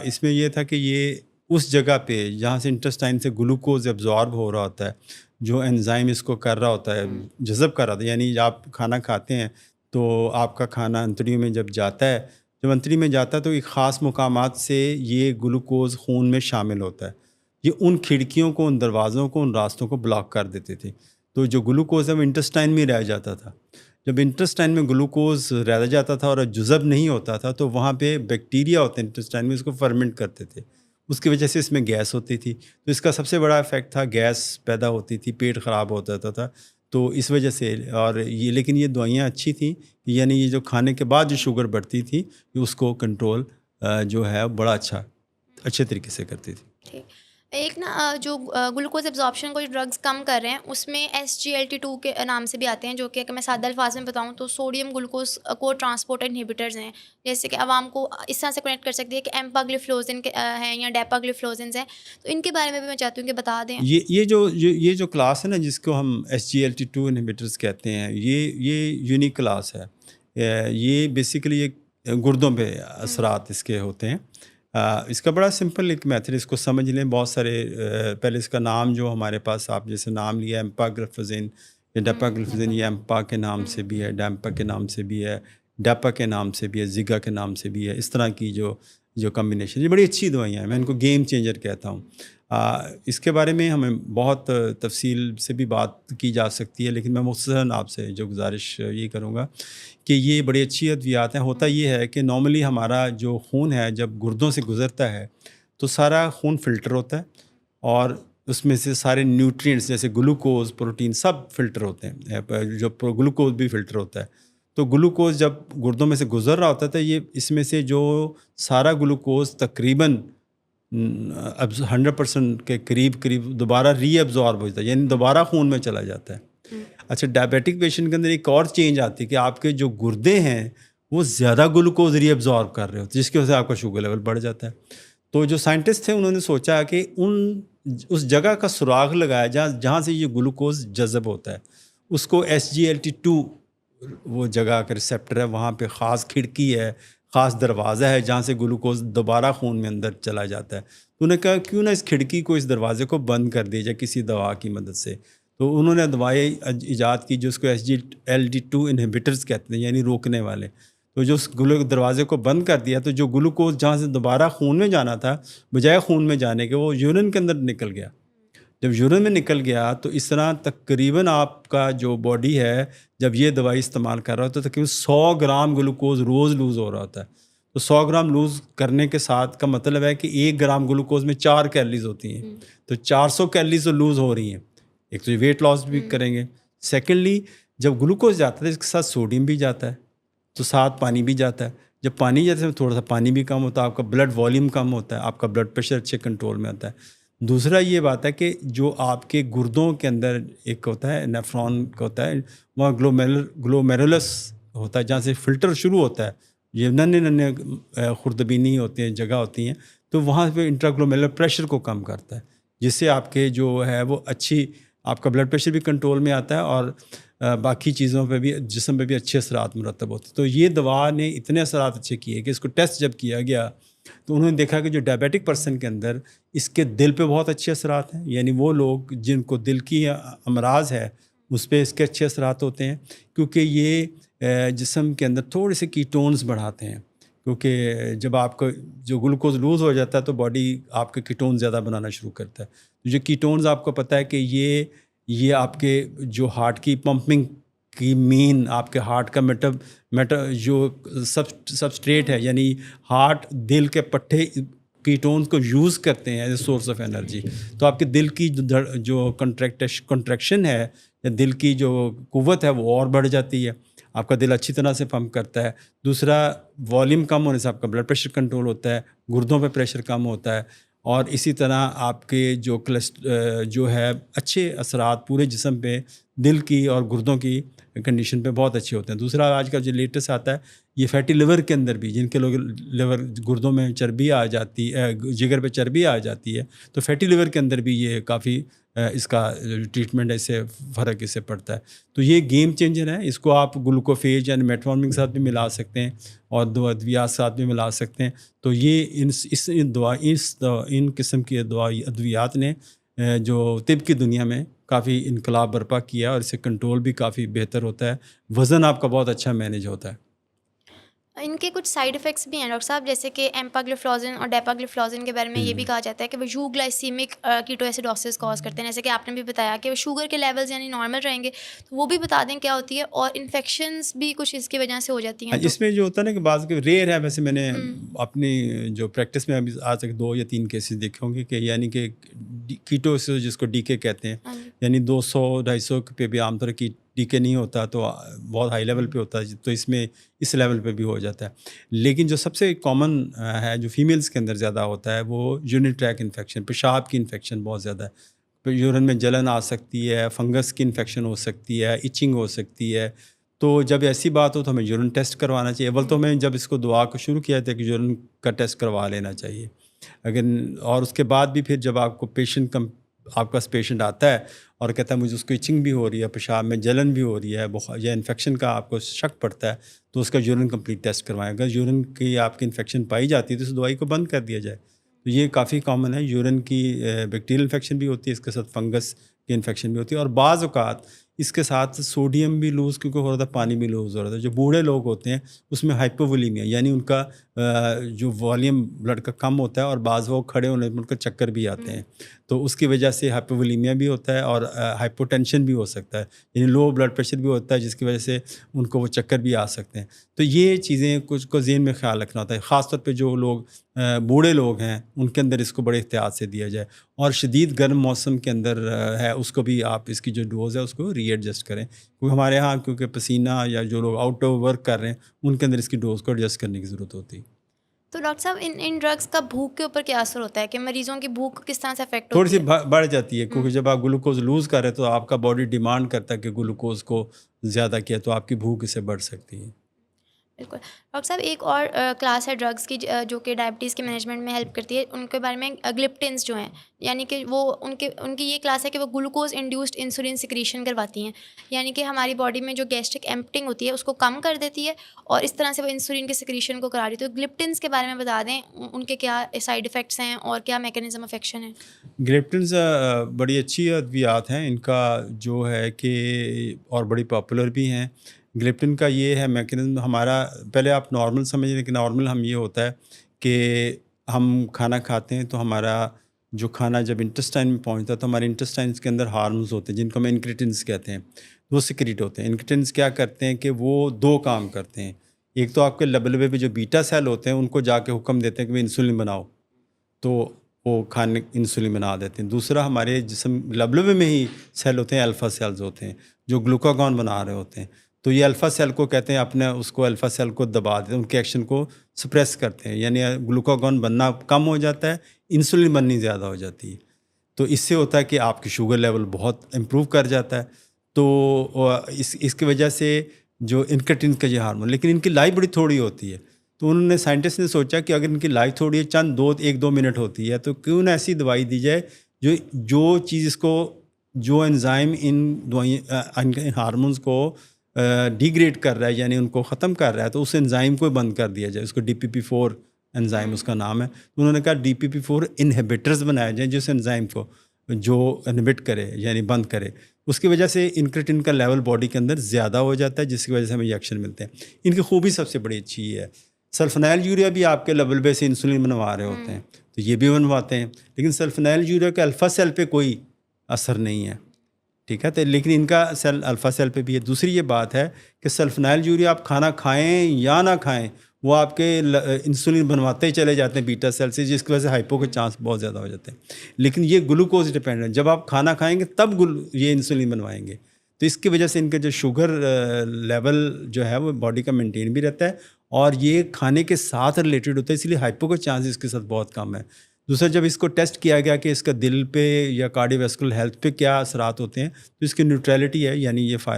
Speaker 1: اس میں یہ تھا کہ یہ اس جگہ پہ جہاں سے انٹسٹائن سے گلوکوز ایبزارب ہو رہا ہوتا ہے, جو انزائم اس کو کر رہا ہوتا ہے, جذب کر رہا ہوتا ہے. یعنی آپ کھانا کھاتے ہیں تو آپ کا کھانا انتڑیوں میں جب جاتا ہے, جب انتڑی میں جاتا ہے تو ایک خاص مقامات سے یہ گلوکوز خون میں شامل ہوتا ہے. یہ ان کھڑکیوں کو, ان دروازوں کو, ان راستوں کو بلاک کر دیتے تھے. تو جو گلوکوز ہے وہ انٹسٹائن میں رہ جاتا تھا. جب انٹسٹائن میں گلوکوز رہ جاتا تھا اور جذب نہیں ہوتا تھا تو وہاں پہ بیکٹیریا ہوتے ہیں انٹسٹائن میں, اس کو فرمنٹ کرتے تھے. اس کی وجہ سے اس میں گیس ہوتی تھی. تو اس کا سب سے بڑا افیکٹ تھا, گیس پیدا ہوتی تھی, پیٹ خراب ہوتا تھا. تو اس وجہ سے, اور یہ لیکن یہ دوائیاں اچھی تھیں, یعنی یہ جو کھانے کے بعد جو شوگر بڑھتی تھی اس کو کنٹرول جو ہے بڑا اچھے طریقے سے کرتی تھی.
Speaker 2: ٹھیک. ایک نا جو گلوکوز ایبزارپشن کو جو ڈرگس کم کر رہے ہیں اس میں SGLT2 کے نام سے بھی آتے ہیں, جو کہ اگر میں سادہ الفاظ میں بتاؤں تو سوڈیم گلوکوز کو ٹرانسپورٹ انہیبیٹرز ہیں. جیسے کہ عوام کو اس طرح سے کنیکٹ کر سکتی ہے کہ ایمپاگلیفلوزن ہیں یا ڈیپاگلیفلوزنز ہیں. تو ان کے بارے میں بھی میں چاہتی ہوں کہ بتا دیں.
Speaker 1: یہ جو کلاس ہے نا, جس کو ہم SGLT2 انہیبیٹرز کہتے ہیں, یہ یونیک کلاس ہے. یہ بیسیکلی یہ گردوں پہ اثرات اس کے ہوتے ہیں. اس کا بڑا سمپل ایک میتھڈ, اس کو سمجھ لیں. بہت سارے پہلے اس کا نام جو ہمارے پاس آپ جیسے نام لیا ایمپاگلیفلوزن یا ڈیپاگلیفلوزن, یہ ایمپا کے نام سے بھی ہے, ڈیمپا کے نام سے بھی ہے, ڈیپا کے نام سے بھی ہے, زیگا کے نام سے بھی ہے. اس طرح کی جو کمبینیشن, یہ بڑی اچھی دوائیاں ہیں. میں ان کو گیم چینجر کہتا ہوں. اس کے بارے میں ہمیں بہت تفصیل سے بھی بات کی جا سکتی ہے, لیکن میں مختصراً آپ سے جو گزارش یہ کروں گا کہ یہ بڑی اچھی ادویات ہیں. ہوتا یہ ہے کہ نارملی ہمارا جو خون ہے جب گردوں سے گزرتا ہے تو سارا خون فلٹر ہوتا ہے, اور اس میں سے سارے نیوٹرینٹس جیسے گلوکوز, پروٹین سب فلٹر ہوتے ہیں. جو گلوکوز بھی فلٹر ہوتا ہے. تو گلوکوز جب گردوں میں سے گزر رہا ہوتا ہے تو یہ اس میں سے جو سارا گلوکوز تقریباً 100% کے قریب دوبارہ ری ایبزارب ہو جاتا ہے, یعنی دوبارہ خون میں چلا جاتا ہے. اچھا, ڈائبیٹک پیشنٹ کے اندر ایک اور چینج آتی ہے کہ آپ کے جو گردے ہیں وہ زیادہ گلوکوز ری ایبزارب کر رہے ہوتے ہیں, جس کی وجہ سے آپ کا شوگر لیول بڑھ جاتا ہے. تو جو سائنٹسٹ تھے انہوں نے سوچا کہ اس جگہ کا سراغ لگایا جہاں سے یہ گلوکوز جذب ہوتا ہے, اس کو SGLT2 وہ جگہ کا ریسیپٹر ہے, وہاں پہ خاص کھڑکی ہے, خاص دروازہ ہے جہاں سے گلوکوز دوبارہ خون میں اندر چلا جاتا ہے. تو انہوں نے کہا کیوں نہ اس کھڑکی کو, اس دروازے کو بند کر دیا جائے کسی دوا کی مدد سے. تو انہوں نے دوائی ایجاد کی جو اس کو SGLT2 انہیبیٹرز کہتے ہیں, یعنی روکنے والے. تو جو اس دروازے کو بند کر دیا تو جو گلوکوز جہاں سے دوبارہ خون میں جانا تھا بجائے خون میں جانے کے وہ یورین کے اندر نکل گیا. جب یورین میں نکل گیا تو اس طرح تقریباً آپ کا جو باڈی ہے جب یہ دوائی استعمال کر رہا ہوتا ہے تو تقریباً 100 گرام گلوکوز روز لوز ہو رہا ہوتا ہے. تو 100 گرام لوز کرنے کے ساتھ کا مطلب ہے کہ 1 گرام گلوکوز میں 4 کیلریز ہوتی ہیں. تو 400 کیلریز تو لوز ہو رہی ہیں. ایک تو یہ ویٹ لاس بھی کریں گے. سیکنڈلی جب گلوکوز جاتا ہے اس کے ساتھ سوڈیم بھی جاتا ہے, تو ساتھ پانی بھی جاتا ہے. جب پانی جاتا ہے تھوڑا سا پانی بھی کم ہوتا ہے, آپ کا بلڈ والیوم کم ہوتا ہے, آپ کا بلڈ پریشر اچھے کنٹرول میں آتا ہے. دوسرا یہ بات ہے کہ جو آپ کے گردوں کے اندر ایک ہوتا ہے نیفرون کا ہوتا ہے, وہاں گلومیرولس ہوتا ہے جہاں سے فلٹر شروع ہوتا ہے. یہ ننے خوردبینی ہوتے ہیں, جگہ ہوتی ہیں, تو وہاں پہ انٹراگلومیرولر پریشر کو کم کرتا ہے, جس سے آپ کے جو ہے وہ اچھی آپ کا بلڈ پریشر بھی کنٹرول میں آتا ہے, اور باقی چیزوں پہ بھی جسم پہ بھی اچھے اثرات مرتب ہوتے ہیں. تو یہ دوا نے اتنے اثرات اچھے کیے کہ اس کو ٹیسٹ جب کیا گیا تو انہوں نے دیکھا کہ جو ڈائبیٹک پرسن کے اندر اس کے دل پہ بہت اچھے اثرات ہیں. یعنی وہ لوگ جن کو دل کی امراض ہے اس پہ اس کے اچھے اثرات ہوتے ہیں, کیونکہ یہ جسم کے اندر تھوڑے سے کیٹونز بڑھاتے ہیں. کیونکہ جب آپ کو جو گلوکوز لوز ہو جاتا ہے تو باڈی آپ کے کیٹون زیادہ بنانا شروع کرتا ہے. جو کیٹونز آپ کو پتہ ہے کہ یہ آپ کے جو ہارٹ کی پمپنگ کی مین آپ کے ہارٹ کا جو سبسٹریٹ ہے، یعنی ہارٹ دل کے پٹھے کیٹونز کو یوز کرتے ہیں as a source of energy. تو آپ کے دل کی جو کنٹریکشن ہے یا دل کی جو قوت ہے وہ اور بڑھ جاتی ہے، آپ کا دل اچھی طرح سے پمپ کرتا ہے. دوسرا، والیوم کم ہونے سے آپ کا بلڈ پریشر کنٹرول ہوتا ہے، گردوں پہ پریشر کم ہوتا ہے، اور اسی طرح آپ کے جو ہے اچھے اثرات پورے جسم پہ دل کی اور گردوں کی کنڈیشن پہ بہت اچھے ہوتے ہیں. دوسرا، آج کا جو لیٹسٹ آتا ہے یہ فیٹی لیور کے اندر بھی، جن کے لوگ لیور گردوں میں چربی آ جاتی ہے، جگر پہ چربی آ جاتی ہے، تو فیٹی لیور کے اندر بھی یہ کافی اس کا ٹریٹمنٹ اسے فرق اس سے پڑتا ہے. تو یہ گیم چینجر ہے. اس کو آپ گلوکوفیج یعنی میٹفارمنگ کے ساتھ بھی ملا سکتے ہیں اور دو ادویات ساتھ بھی ملا سکتے ہیں. تو یہ ان قسم کی ادویات نے جو طب کی دنیا میں کافی انقلاب برپا کیا، اور اس سے کنٹرول بھی کافی بہتر ہوتا ہے، وزن آپ کا بہت اچھا مینیج ہوتا ہے.
Speaker 2: ان کے کچھ سائیڈ افیکٹس بھی ہیں ڈاکٹر صاحب، جیسے کہ ایمپاگلیفلوزن اور ڈیپاگلیفلوزن کے بارے میں یہ بھی کہا جاتا ہے کہ وہ یوگلائسیمک کیٹوایسیڈوسس کاز کرتے ہیں، جیسے کہ آپ نے بھی بتایا کہ وہ شوگر کے لیولز یعنی نارمل رہیں گے. تو وہ بھی بتا دیں کیا ہوتی ہے، اور انفیکشنز بھی کچھ اس کی وجہ سے ہو جاتی ہیں.
Speaker 1: اس میں جو ہوتا ہے نا کہ بعض کے ریئر ہے، ویسے میں نے اپنی جو پریکٹس میں ابھی آج تک 2 یا 3 کیسز دیکھے ہوں گے کہ یعنی کہ کیٹوسس جس کو ڈی کے کہتے ہیں، یعنی 200-250 پہ بھی عام طور کی ڈی کے نہیں ہوتا، تو بہت ہائی لیول پہ ہوتا ہے، تو اس میں اس لیول پہ بھی ہو جاتا ہے. لیکن جو سب سے کامن ہے جو فیمیلز کے اندر زیادہ ہوتا ہے وہ یورینری ٹریک انفیکشن، پیشاب کی انفیکشن بہت زیادہ ہے. یورین میں جلن آ سکتی ہے، فنگس کی انفیکشن ہو سکتی ہے، ایچنگ ہو سکتی ہے. تو جب ایسی بات ہو تو ہمیں یورین ٹیسٹ کروانا چاہیے. اول تو میں جب اس کو دعا کو شروع کیا تھا کہ یورین کا ٹیسٹ کروا لینا چاہیے. اور اس کے بعد بھی پھر جب آپ کو آپ کا پیشنٹ آتا ہے اور کہتا ہے مجھے اس کو ایچنگ بھی ہو رہی ہے، پیشاب میں جلن بھی ہو رہی ہے، یا انفیکشن کا آپ کو شک پڑتا ہے، تو اس کا یورین کمپلیٹ ٹیسٹ کروائیں. اگر یورین کی آپ کی انفیکشن پائی جاتی ہے تو اس دوائی کو بند کر دیا جائے. تو یہ کافی کامن ہے. یورین کی بیکٹیریل انفیکشن بھی ہوتی ہے، اس کے ساتھ فنگس کی انفیکشن بھی ہوتی ہے، اور بعض اوقات اس کے ساتھ سوڈیم بھی لوز کیونکہ ہو رہا تھا، پانی بھی لوز ہو رہا تھا. جو بوڑھے لوگ ہوتے ہیں اس میں ہائپوولیمیا یعنی ان کا جو والیوم بلڈ کا کم ہوتا ہے، اور بعض وہ کھڑے ہونے میں ان کا چکر بھی آتے ہیں، تو اس کی وجہ سے ہائپوولیمیا بھی ہوتا ہے، اور ہائپوٹینشن بھی ہو سکتا ہے، یعنی لو بلڈ پریشر بھی ہوتا ہے، جس کی وجہ سے ان کو وہ چکر بھی آ سکتے ہیں. تو یہ چیزیں کچھ کو ذہن میں خیال رکھنا ہوتا ہے، خاص طور پہ جو لوگ بوڑھے لوگ ہیں ان کے اندر اس کو بڑے احتیاط سے دیا جائے. اور شدید گرم موسم کے اندر ہے اس کو بھی آپ اس کی جو ڈوز ہے اس کو ری ایڈجسٹ کریں، کیونکہ ہمارے یہاں کیونکہ پسینہ یا جو لوگ آؤٹ ڈور ورک کر رہے ہیں ان کے اندر اس کی ڈوز کو ایڈجسٹ کرنے کی ضرورت ہوتی ہے.
Speaker 2: تو ڈاکٹر صاحب ان ڈرگس کا بھوک کے اوپر کیا اثر ہوتا ہے کہ مریضوں کی بھوک کس طرح سے افیکٹ
Speaker 1: تھوڑی
Speaker 2: ہوتی
Speaker 1: سی
Speaker 2: ہے؟
Speaker 1: بڑھ جاتی ہے، کیونکہ جب آپ گلوکوز لوز کر رہے ہیں تو آپ کا باڈی ڈیمانڈ کرتا ہے کہ گلوکوز کو زیادہ کیا، تو آپ کی بھوک اس سے بڑھ سکتی ہے.
Speaker 2: بالکل. ڈاکٹر صاحب ایک اور کلاس ہے ڈرگس کی جو کہ ڈائبٹیز کے مینجمنٹ میں ہیلپ کرتی ہے، ان کے بارے میں گلپٹنس جو ہیں، یعنی کہ وہ ان کی یہ کلاس ہے کہ وہ گلوکوز انڈیوسڈ انسولین سیکریشن کرواتی ہیں، یعنی کہ ہماری باڈی میں جو گیسٹرک ایمپٹنگ ہوتی ہے اس کو کم کر دیتی ہے، اور اس طرح سے وہ انسولین کے سیکریشن کو کرا رہی ہے. تو گلپٹنس کے بارے میں بتا دیں، ان کے کیا سائیڈ افیکٹس ہیں اور کیا میکینزم آف ایکشن ہے؟
Speaker 1: گلیپٹنز بڑی اچھی ادویات ہیں، ان کا جو ہے کہ اور بڑی پاپولر بھی ہیں. گلیپٹن کا یہ ہے میکینزم، ہمارا پہلے آپ نارمل سمجھ لیں کہ نارمل ہم یہ ہوتا ہے کہ ہم کھانا کھاتے ہیں تو ہمارا جو کھانا جب انٹسٹائن میں پہنچتا ہے تو ہمارے انٹسٹائنس کے اندر ہارمونز ہوتے ہیں جن کو ہم انکریٹنس کہتے ہیں، وہ سیکریٹ ہوتے ہیں. انکریٹنس کیا کرتے ہیں کہ وہ 2 کام کرتے ہیں. ایک تو آپ کے لبلبے پہ جو بیٹا سیل ہوتے ہیں ان کو جا کے حکم دیتے ہیں کہ انسولین بناؤ، تو وہ کھانے انسولین بنا دیتے ہیں. دوسرا ہمارے جسم لبلبے میں ہی سیل ہوتے ہیں، الفا سیلز ہوتے ہیں جو گلوکاگون بنا رہے ہوتے ہیں. تو یہ الفا سیل کو کہتے ہیں، اپنے اس کو الفا سیل کو دبا دیتے ہیں، ان کے ایکشن کو سپریس کرتے ہیں، یعنی گلوکاگون بننا کم ہو جاتا ہے، انسولین بننی زیادہ ہو جاتی ہے. تو اس سے ہوتا ہے کہ آپ کی شوگر لیول بہت امپروو کر جاتا ہے. تو اس کی وجہ سے جو انکریٹن کا یہ ہارمون، لیکن ان کی لائف بڑی تھوڑی ہوتی ہے. تو انہوں نے سائنٹسٹ نے سوچا کہ اگر ان کی لائف تھوڑی ہے، چند 1-2 منٹ ہوتی ہے، تو کیوں نہ ایسی دوائی دی جائے جو چیز اس کو، جو انزائم ان ہارمونز کو ڈیگریڈ کر رہا ہے، یعنی ان کو ختم کر رہا ہے، تو اس انزائم کو بند کر دیا جائے. اس کو DPP-4 انزائم اس کا نام ہے. انہوں نے کہا DPP-4 انہیبیٹرز بنائے جائیں جس انزائم کو جو انہیبٹ کرے یعنی بند کرے. اس کی وجہ سے انکریٹن کا لیول باڈی کے اندر زیادہ ہو جاتا ہے، جس کی وجہ سے ہمیں یہ ایکشن ملتے ہیں. ان کی خوبی سب سے بڑی اچھی ہے، سلفنائل یوریا بھی آپ کے لیول سے انسولین بنوا رہے ہوتے ہیں تو یہ بھی بنواتے ہیں، لیکن سلفنائل یوریا کے الفا سیل پہ کوئی اثر نہیں ہے. ٹھیک ہے. تو لیکن ان کا سیل الفا سیل پہ بھی ہے. دوسری یہ بات ہے کہ سلفنائل یوریا آپ کھانا کھائیں یا نہ کھائیں وہ آپ کے انسولین بنواتے ہی چلے جاتے ہیں بیٹا سیل سے، جس کی وجہ سے ہائپو کے چانس بہت زیادہ ہو جاتے ہیں. لیکن یہ گلوکوز ڈپینڈ ہے. جب آپ کھانا کھائیں گے تب یہ انسولین بنوائیں گے. تو اس کی وجہ سے ان کا جو شوگر لیول جو ہے وہ باڈی کا مینٹین بھی رہتا ہے اور یہ کھانے کے ساتھ ریلیٹڈ ہوتا ہے، اس لیے ہائپو کے چانس اس کے ساتھ بہت کم ہے. دوسرا جب اس کو ٹیسٹ کیا گیا کہ اس کا دل پہ یا کارڈیو ویسکولر ہیلتھ پہ کیا اثرات ہوتے ہیں تو اس کی نیوٹریلٹی ہے، یعنی یہ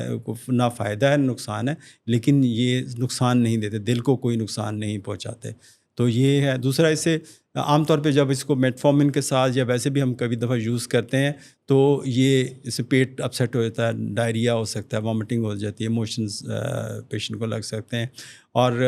Speaker 1: نہ فائدہ ہے نہ نقصان ہے، لیکن یہ نقصان نہیں دیتے، دل کو کوئی نقصان نہیں پہنچاتے. تو یہ ہے. دوسرا اس سے عام طور پہ جب اس کو میٹفارمن کے ساتھ یا ویسے بھی ہم کبھی دفعہ یوز کرتے ہیں تو یہ اس سے پیٹ اپسیٹ ہو جاتا ہے، ڈائریا ہو سکتا ہے، وامٹنگ ہو جاتی ہے، موشنز پیشنٹ کو لگ سکتے ہیں. اور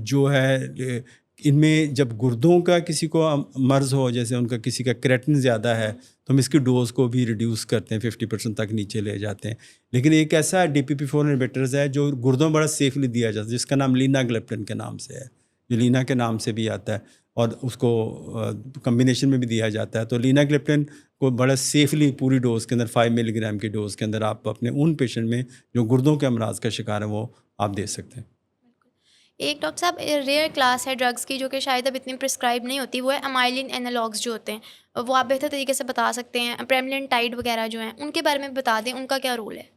Speaker 1: جو ہے ان میں جب گردوں کا کسی کو مرض ہو، جیسے ان کا کسی کا کریٹن زیادہ ہے تو ہم اس کی ڈوز کو بھی ریڈیوس کرتے ہیں، 50% تک نیچے لے جاتے ہیں. لیکن ایک ایسا DPP-4 انہیبیٹرز ہے جو گردوں بڑا سیفلی دیا جاتا ہے، جس کا نام لینا گلیپٹن کے نام سے ہے، جو لینا کے نام سے بھی آتا ہے اور اس کو کمبینیشن میں بھی دیا جاتا ہے. تو لینا گلیپٹن کو بڑا سیفلی پوری ڈوز کے اندر 5 ملی گرام کی ڈوز کے اندر آپ اپنے ان پیشنٹ میں جو گردوں کے امراض کا شکار ہیں وہ آپ دے سکتے ہیں.
Speaker 2: ایک ڈاکٹر صاحب ریئر کلاس ہے ڈرگس کی جو کہ شاید اب اتنی پرسکرائب نہیں ہوتی، وہ ہے امائلین اینالاگس جو ہوتے ہیں، وہ آپ بہتر طریقے سے بتا سکتے ہیں. پریملنٹائڈ وغیرہ جو ہیں ان کے بارے میں بتا دیں، ان کا کیا رول ہے؟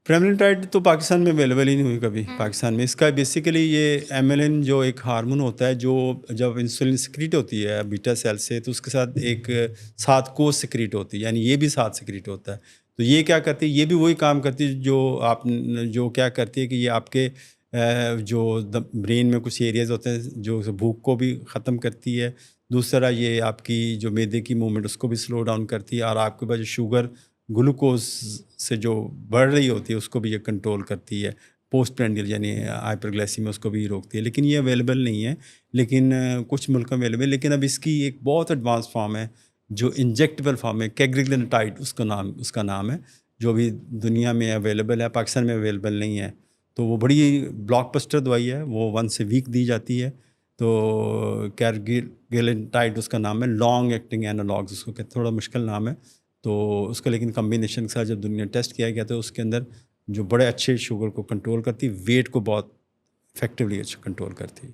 Speaker 1: پریملنٹائڈ تو پاکستان میں اویلیبل ہی نہیں ہوئی کبھی پاکستان میں. اس کا بیسیکلی یہ ایمیلن جو ایک ہارمون ہوتا ہے جو جب انسولین سکریٹ ہوتی ہے بیٹا سیل سے تو اس کے ساتھ ایک ساتھ کو سکریٹ ہوتی ہے، یعنی یہ بھی ساتھ سکریٹ ہوتا ہے. تو یہ کیا کرتی ہے، یہ بھی وہی کام کرتی ہے جو کیا کرتی ہے کہ یہ آپ کے جو برین میں کچھ ایریاز ہوتے ہیں جو بھوک کو بھی ختم کرتی ہے. دوسرا یہ آپ کی جو معدے کی موومنٹ اس کو بھی سلو ڈاؤن کرتی ہے اور آپ کے پاس جو شوگر گلوکوز سے جو بڑھ رہی ہوتی ہے اس کو بھی یہ کنٹرول کرتی ہے. پوسٹ پرینڈیل یعنی ہائپر گلیسیمیا اس کو بھی روکتی ہے. لیکن یہ اویلیبل نہیں ہے، لیکن کچھ ملکوں میں اویلیبل. لیکن اب اس کی ایک بہت ایڈوانس فارم ہے جو انجیکٹیبل فارم ہے، کیگریگلینٹائڈ اس کا نام ہے، جو بھی دنیا میں اویلیبل ہے، پاکستان میں اویلیبل نہیں ہے. تو وہ بڑی بلاک بسٹر دوائی ہے، وہ 1 ویک دی جاتی ہے. تو کیگریگلینٹائڈ اس کا نام ہے، لانگ ایکٹنگ اینالاگز اس کو کہتے، تھوڑا مشکل نام ہے. تو اس کا لیکن کمبینیشن کے ساتھ جب دنیا ٹیسٹ کیا گیا تو اس کے اندر جو بڑے اچھے شوگر کو کنٹرول کرتی، ویٹ کو بہت افیکٹولی اچھا کنٹرول کرتی.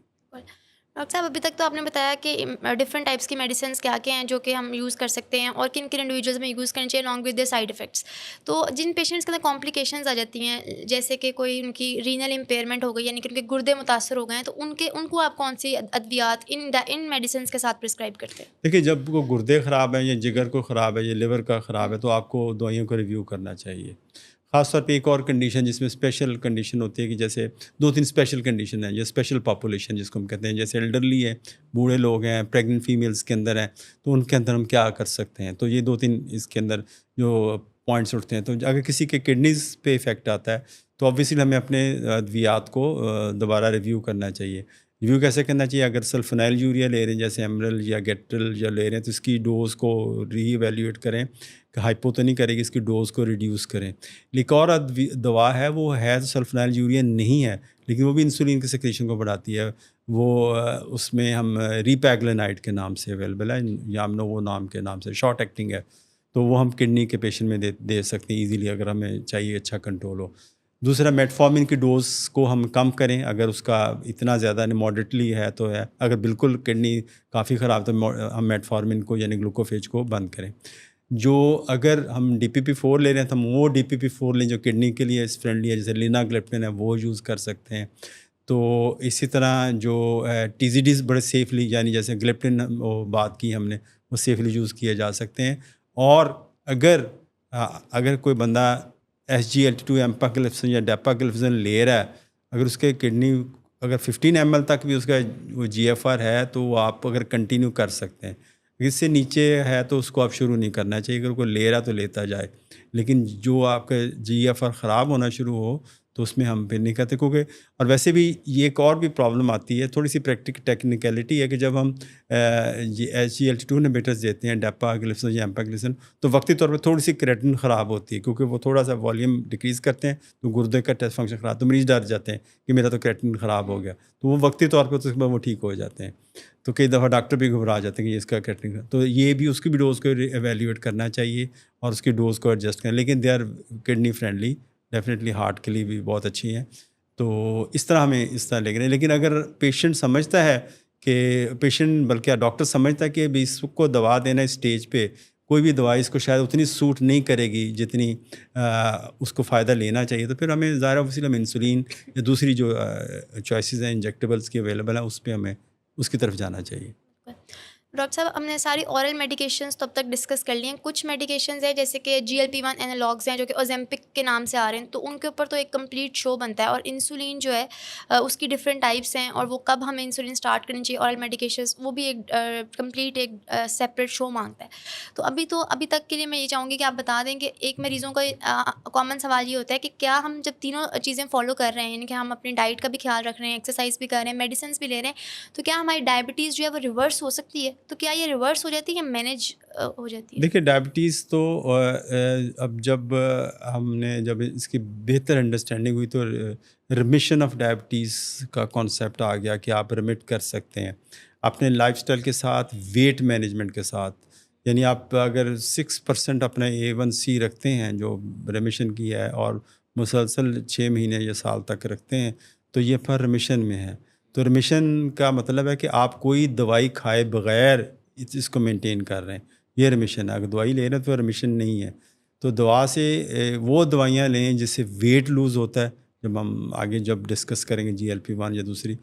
Speaker 2: ڈاکٹر صاحب ابھی تک تو آپ نے بتایا کہ ڈفرینٹ ٹائپس کی میڈیسنس کیا کیا ہیں جو کہ ہم یوز کر سکتے ہیں اور کن کن انڈیویجولز میں یوز کرنی چاہیے along with their side effects. تو جن پیشنٹس کے اندر کمپلیکیشنز آ جاتی ہیں، جیسے کہ کوئی ان کی رینل امپیئرمنٹ ہو گئی، یعنی کہ ان کے گردے متاثر ہو گئے ہیں، تو ان کو آپ کون سی ادویات ان میڈیسنس کے ساتھ پرسکرائب کرتے ہیں؟
Speaker 1: دیکھیے جب وہ گردے خراب ہیں یا جگر کو خراب ہے یا لیور کا خراب ہے تو آپ کو دوائیوں کو ریویو کرنا چاہیے. خاص طور پہ ایک اور کنڈیشن جس میں اسپیشل کنڈیشن ہوتی ہے کہ جیسے 2-3 اسپیشل کنڈیشن ہیں یا اسپیشل پاپولیشن جس کو ہم کہتے ہیں، جیسے ایلڈرلی ہے، بوڑھے لوگ ہیں، پریگننٹ فیمیلز کے اندر ہیں، تو ان کے اندر ہم کیا کر سکتے ہیں. تو یہ 2-3 اس کے اندر جو پوائنٹس اٹھتے ہیں. تو اگر کسی کے کڈنیز پہ افیکٹ آتا ہے تو آبویسلی ہمیں اپنے ادویات کو دوبارہ ریویو کرنا چاہیے. ریویو کیسے کرنا چاہیے؟ اگر سلفنائل یوریا لے رہے ہیں جیسے ایمرل یا گیٹرل یا لے رہے ہیں تو اس کی ڈوز کو ری ایویلیویٹ کریں کہ ہائپو تو نہیں کرے گی، اس کی ڈوز کو ریڈیوس کریں. ایک اور دوا ہے، وہ ہے سلفنائل یوریا نہیں ہے لیکن وہ بھی انسولین کی سیکریشن کو بڑھاتی ہے. وہ اس میں ہم ریپیگلینائڈ کے نام سے اویلیبل ہے یا نوو نام کے نام سے، شارٹ ایکٹنگ ہے. تو وہ ہم کڈنی کے پیشنٹ میں دے سکتے ہیں ایزیلی اگر ہمیں چاہیے اچھا کنٹرول ہو. دوسرا میٹفارمن کی ڈوز کو ہم کم کریں اگر اس کا اتنا زیادہ ماڈریٹلی ہے تو ہے. اگر بالکل کڈنی کافی خراب تو ہم میٹفارمن کو یعنی گلوکوفیج کو بند کریں. جو اگر ہم DPP-4 لے رہے ہیں تو ہم وہ DPP-4 لیں جو کڈنی کے لیے فرینڈلی ہے، جیسے لینا گلیپٹن ہے وہ یوز کر سکتے ہیں. تو اسی طرح جو TZDs بڑے سیفلی، یعنی جیسے گلیپٹن بات کی ہم نے، وہ سیفلی یوز کیے جا سکتے ہیں. اور اگر کوئی بندہ SGLT2 ایمپاگلیفزن یا ڈیپاگلیفزن لے رہا ہے، اگر اس کے کڈنی اگر 15 ml تک بھی اس کا وہ GFR ہے تو وہ آپ اگر کنٹینیو کر سکتے ہیں. اس سے نیچے ہے تو اس کو آپ شروع نہیں کرنا چاہیے. اگر کوئی لے رہا تو لیتا جائے، لیکن جو آپ کا GFR خراب ہونا شروع ہو تو اس میں ہم پھر نہیں کرتے، کیونکہ اور ویسے بھی یہ ایک اور بھی پرابلم آتی ہے، تھوڑی سی ٹیکنیکلٹی ہے کہ جب ہم یہ SGLT2 انہیبیٹرز دیتے ہیں، ڈیپا گلسن یا ایمپا گلسن، تو وقتی طور پہ تھوڑی سی کریٹن خراب ہوتی ہے، کیونکہ وہ تھوڑا سا والیوم ڈیکریز کرتے ہیں تو گردے کا ٹیسٹ فنکشن خراب، تو مریض ڈر جاتے ہیں کہ میرا تو کریٹن خراب ہو گیا، تو وہ وقتی طور پہ تو اس کے بعد وہ ٹھیک ہو جاتے ہیں. تو کئی دفعہ ڈاکٹر بھی گھبرا جاتے ہیں کہ اس کا کریٹن، تو یہ بھی اس کی بھی ڈوز کو ایویلیویٹ کرنا چاہیے اور اس کی ڈوز کو ایڈجسٹ کریں، لیکن they are kidney friendly, definitely heart کے لیے بھی بہت اچھی ہیں. تو اس طرح ہمیں اس طرح لے گئے. لیکن اگر پیشنٹ سمجھتا ہے کہ بلکہ ڈاکٹر سمجھتا ہے کہ ابھی اس کو دوا دینا اسٹیج پہ کوئی بھی دوائی اس کو شاید اتنی سوٹ نہیں کرے گی جتنی اس کو فائدہ لینا چاہیے، تو پھر ہمیں ظاہر وسیلہ ہم انسولین یا دوسری جو چوائسیز ہیں انجیکٹیبلس کی اویلیبل ہیں اس پہ ہمیں اس کی طرف جانا چاہیے.
Speaker 2: ڈاکٹر صاحب ہم نے ساری اورل میڈیکیشنز تو اب تک ڈسکس کر لی ہیں. کچھ میڈیکیشنز ہیں جیسے کہ GLP-1 اینالاگز ہیں جو کہ اوزیمپک کے نام سے آ رہے ہیں، تو ان کے اوپر تو ایک کمپلیٹ شو بنتا ہے. اور انسولین جو ہے اس کی ڈفرینٹ ٹائپس ہیں، اور وہ کب ہمیں انسولین اسٹارٹ کرنی چاہیے، اورل میڈیکیشنز، وہ بھی ایک کمپلیٹ ایک سیپریٹ شو مانگتا ہے. تو ابھی تک کے لیے میں یہ چاہوں گی کہ آپ بتا دیں کہ ایک مریضوں کا کامن سوال یہ ہوتا ہے کہ کیا ہم جب تینوں چیزیں فالو کر رہے ہیں، یعنی کہ ہم اپنی ڈائٹ کا بھی خیال رکھ رہے ہیں، ایکسرسائز بھی کر رہے ہیں، میڈیسنس بھی لے رہے ہیں، تو کیا ہماری ڈائبٹیز جو ہے وہ ریورس ہو سکتی ہے؟ تو کیا یہ ریورس ہو جاتی ہے یا مینیج ہو جاتی ہے؟
Speaker 1: دیکھیے ڈائبٹیز تو اب جب جب اس کی بہتر انڈرسٹینڈنگ ہوئی تو ریمیشن آف ڈائبٹیز کا کانسیپٹ آ گیا کہ آپ ریمٹ کر سکتے ہیں اپنے لائف اسٹائل کے ساتھ، ویٹ مینجمنٹ کے ساتھ. یعنی آپ اگر 6% اپنا A1C رکھتے ہیں جو ریمیشن کی ہے اور مسلسل 6 مہینے یا سال تک رکھتے ہیں تو یہ پر ریمیشن میں ہے. تو ریمیشن کا مطلب ہے کہ آپ کوئی دوائی کھائے بغیر اس کو مینٹین کر رہے ہیں، یہ ریمیشن ہے. اگر دوائی لے رہے ہیں تو ریمیشن نہیں ہے. تو دوا سے وہ دوائیاں لیں جس سے ویٹ لوز ہوتا ہے، جب ہم آگے جب ڈسکس کریں گے GLP-1 یا دوسری،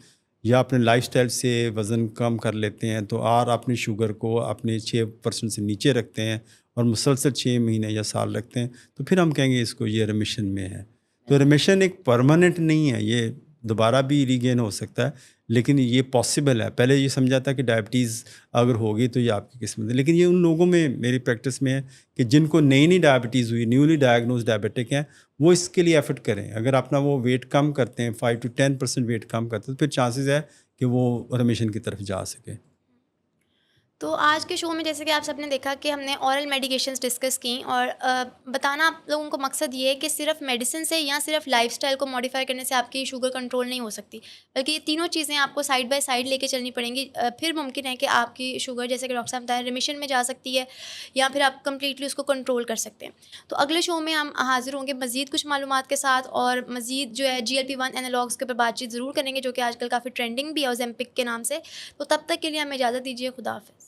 Speaker 1: یا اپنے لائف سٹائل سے وزن کم کر لیتے ہیں تو اور اپنی شوگر کو اپنے 6% سے نیچے رکھتے ہیں اور مسلسل 6 مہینے یا سال رکھتے ہیں، تو پھر ہم کہیں گے اس کو یہ ریمیشن میں ہے. تو ریمیشن ایک پرماننٹ نہیں ہے، یہ دوبارہ بھی ریگین ہو سکتا ہے، لیکن یہ پاسبل ہے. پہلے یہ سمجھا تھا کہ ڈائبٹیز اگر ہوگی تو یہ آپ کی قسمت ہے، لیکن یہ ان لوگوں میں میری پریکٹس میں ہے کہ جن کو نئی ڈائبٹیز ہوئی، نیولی ڈائگنوز ڈائبٹک ہیں، وہ اس کے لیے ایفرٹ کریں. اگر اپنا وہ ویٹ کم کرتے ہیں، 5 to 10% ویٹ کم کرتے ہیں، تو پھر چانسز ہے کہ وہ ریمیشن کی طرف جا سکے.
Speaker 2: تو آج کے شو میں جیسے کہ آپ سب نے دیکھا کہ ہم نے اورل میڈیکیشنز ڈسکس کیں، اور بتانا آپ لوگوں کو مقصد یہ ہے کہ صرف میڈیسن سے یا صرف لائف سٹائل کو ماڈیفائی کرنے سے آپ کی شوگر کنٹرول نہیں ہو سکتی، بلکہ یہ تینوں چیزیں آپ کو سائڈ بائی سائڈ لے کے چلنی پڑیں گی. پھر ممکن ہے کہ آپ کی شوگر، جیسے کہ ڈاکٹر صاحب بتائیں، ریمیشن میں جا سکتی ہے، یا پھر آپ کمپلیٹلی اس کو کنٹرول کر سکتے ہیں. تو اگلے شو میں ہم حاضر ہوں گے مزید کچھ معلومات کے ساتھ، اور مزید جو ہے GLP-1 اینالاگس کے اوپر بات چیت ضرور کریں گے، جو کہ آج کل کافی ٹرینڈنگ بھی ہے اوزیمپک کے نام سے. تو تب تک کے لیے ہمیں اجازت دیجیے. خدا حافظ.